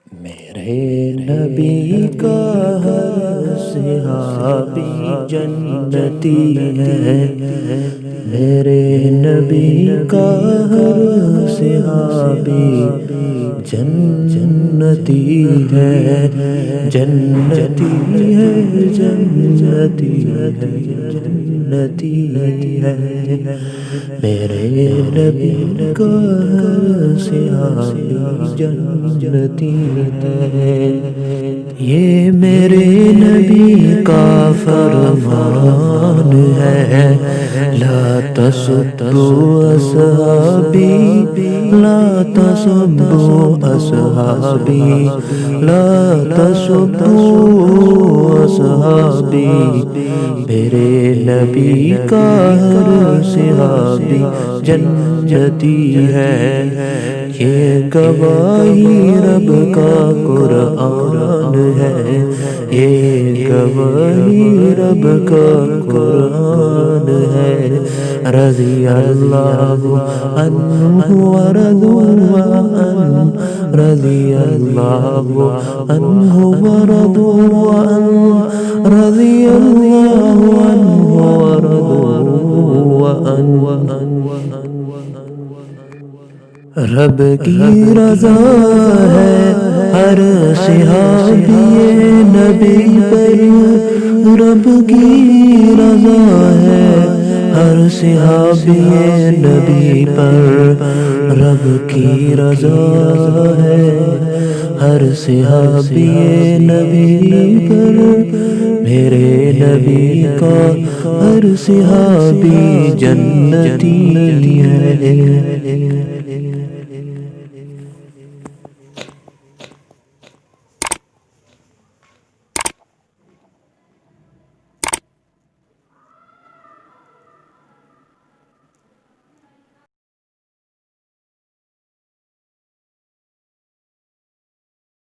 میرے نبی کا ہر صحابی جنتی ہے، میرے نبی کا ہر صحابی جنتی ہے، جنتی ہے، جنتی ہے، جنتی ہے، میرے نبی کا ہر صحابی جنتی ہے۔ یہ میرے نبی کا فرمان ہے، لا تسبوا اصحابی، لا تسبوا اصحابی، لا تسبوا اصحابی، میرے نبی کا ہر صحابی جنتی ہے۔ یہ گواہی رب کا قرآن ہے، یہ گواہی رب کا قرآن ہے، رضی اللہ عنہ ورضوا عنہ، رضی اللہ عنہ ورضوا عنہ، رضی اللہ عنہ ورضوا عنہ۔ رب کی رضا ہے ہر صحابی نبی پر، رب کی رضا ہے ہر صحابی نبی پر، رب کی رضا ہے ہر صحابی نبی پر، میرے نبی کا ہر صحابی جنتی ہے۔